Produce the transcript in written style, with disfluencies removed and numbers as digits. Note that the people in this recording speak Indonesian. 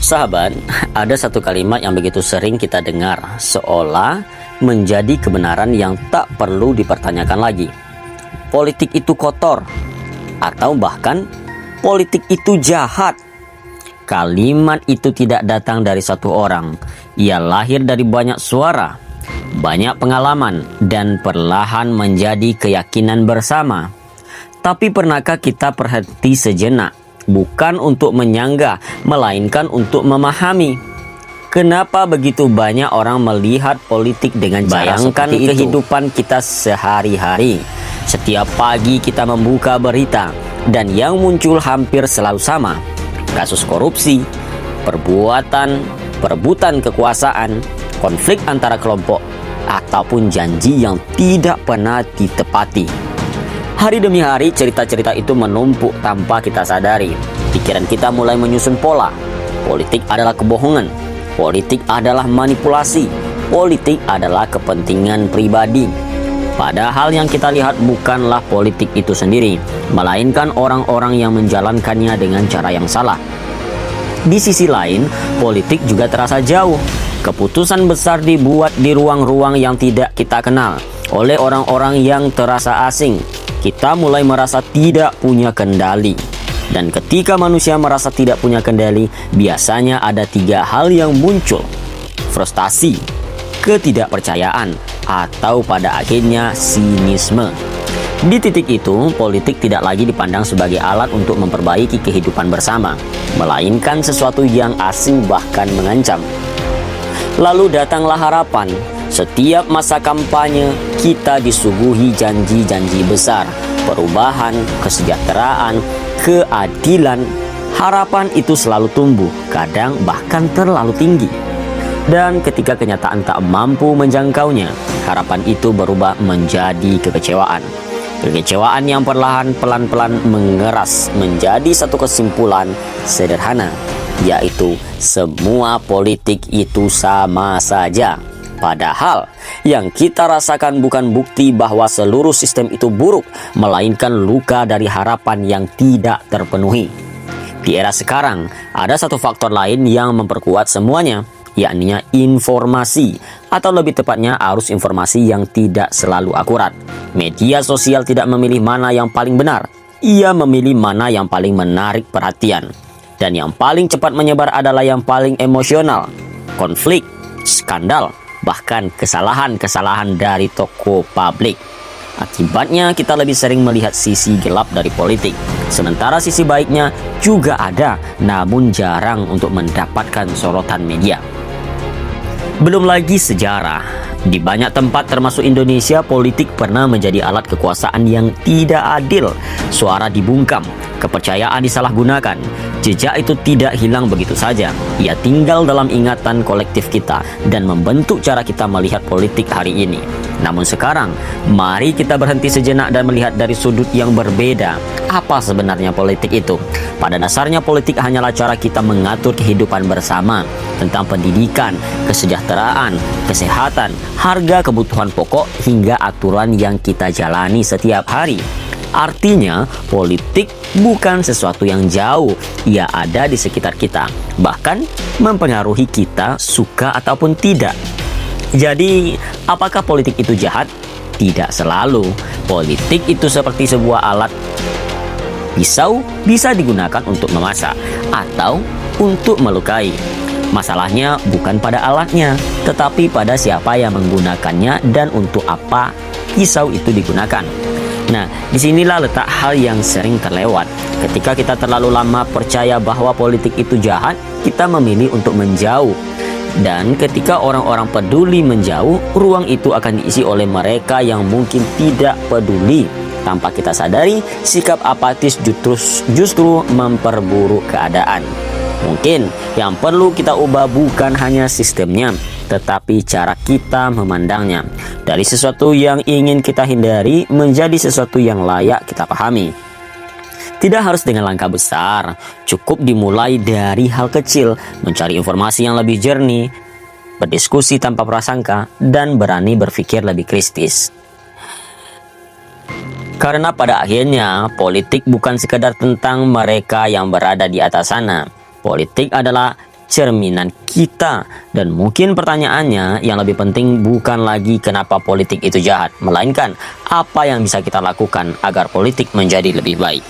Sahabat, ada satu kalimat yang begitu sering kita dengar, seolah menjadi kebenaran yang tak perlu dipertanyakan lagi. Politik itu kotor, atau bahkan politik itu jahat. Kalimat itu tidak datang dari satu orang. Ia lahir dari banyak suara, banyak pengalaman, dan perlahan menjadi keyakinan bersama. Tapi pernahkah kita berhenti sejenak? Bukan untuk menyanggah, melainkan untuk memahami. Kenapa begitu banyak orang melihat politik dengan cara seperti itu? Kehidupan kita sehari-hari. Setiap pagi kita membuka berita, dan yang muncul hampir selalu sama. Kasus korupsi, perebutan kekuasaan, konflik antara kelompok, ataupun janji yang tidak pernah ditepati. Hari demi hari cerita-cerita itu menumpuk tanpa kita sadari. Pikiran kita mulai menyusun pola. Politik adalah kebohongan. Politik adalah manipulasi. Politik adalah kepentingan pribadi. Padahal yang kita lihat bukanlah politik itu sendiri, melainkan orang-orang yang menjalankannya dengan cara yang salah. Di sisi lain, politik juga terasa jauh. Keputusan besar dibuat di ruang-ruang yang tidak kita kenal, oleh orang-orang yang terasa asing. Kita mulai merasa tidak punya kendali. Dan ketika manusia merasa tidak punya kendali, biasanya ada tiga hal yang muncul: frustasi, ketidakpercayaan, atau pada akhirnya sinisme. Di titik itu, politik tidak lagi dipandang sebagai alat untuk memperbaiki kehidupan bersama, melainkan sesuatu yang asing bahkan mengancam. Lalu datanglah harapan. Setiap masa kampanye, kita disuguhi janji-janji besar, perubahan, kesejahteraan, keadilan. Harapan itu selalu tumbuh, kadang bahkan terlalu tinggi. Dan ketika kenyataan tak mampu menjangkaunya, harapan itu berubah menjadi kekecewaan. Kekecewaan yang pelan-pelan mengeras menjadi satu kesimpulan sederhana, yaitu semua politik itu sama saja. Padahal yang kita rasakan bukan bukti bahwa seluruh sistem itu buruk, melainkan luka dari harapan yang tidak terpenuhi. Di era sekarang, ada satu faktor lain yang memperkuat semuanya, yakni informasi, atau lebih tepatnya arus informasi yang tidak selalu akurat. Media sosial tidak memilih mana yang paling benar, ia memilih mana yang paling menarik perhatian. Dan yang paling cepat menyebar adalah yang paling emosional. Konflik, skandal, bahkan kesalahan-kesalahan dari tokoh publik. Akibatnya kita lebih sering melihat sisi gelap dari politik, sementara sisi baiknya juga ada, namun jarang untuk mendapatkan sorotan media. Belum lagi sejarah. Di banyak tempat termasuk Indonesia, politik pernah menjadi alat kekuasaan yang tidak adil. Suara dibungkam, kepercayaan disalahgunakan. Jejak itu tidak hilang begitu saja. Ia tinggal dalam ingatan kolektif kita dan membentuk cara kita melihat politik hari ini. Namun sekarang, mari kita berhenti sejenak dan melihat dari sudut yang berbeda. Apa sebenarnya politik itu? Pada dasarnya politik hanyalah cara kita mengatur kehidupan bersama, tentang pendidikan, kesejahteraan, kesehatan, harga kebutuhan pokok, hingga aturan yang kita jalani setiap hari. Artinya, politik bukan sesuatu yang jauh, ia ada di sekitar kita, bahkan mempengaruhi kita suka ataupun tidak. Jadi, apakah politik itu jahat? Tidak selalu. Politik itu seperti sebuah alat. Pisau bisa digunakan untuk memasak atau untuk melukai. Masalahnya bukan pada alatnya, tetapi pada siapa yang menggunakannya dan untuk apa pisau itu digunakan. Nah, disinilah letak hal yang sering terlewat. Ketika kita terlalu lama percaya bahwa politik itu jahat, kita memilih untuk menjauh. Dan ketika orang-orang peduli menjauh, ruang itu akan diisi oleh mereka yang mungkin tidak peduli. Tanpa kita sadari, sikap apatis justru memperburuk keadaan. Mungkin yang perlu kita ubah bukan hanya sistemnya, tetapi cara kita memandangnya. Dari sesuatu yang ingin kita hindari menjadi sesuatu yang layak kita pahami. Tidak harus dengan langkah besar, cukup dimulai dari hal kecil, mencari informasi yang lebih jernih, berdiskusi tanpa prasangka, dan berani berpikir lebih kritis. Karena pada akhirnya, politik bukan sekedar tentang mereka yang berada di atas sana. Politik adalah cerminan kita. Dan mungkin pertanyaannya yang lebih penting bukan lagi kenapa politik itu jahat, melainkan apa yang bisa kita lakukan agar politik menjadi lebih baik.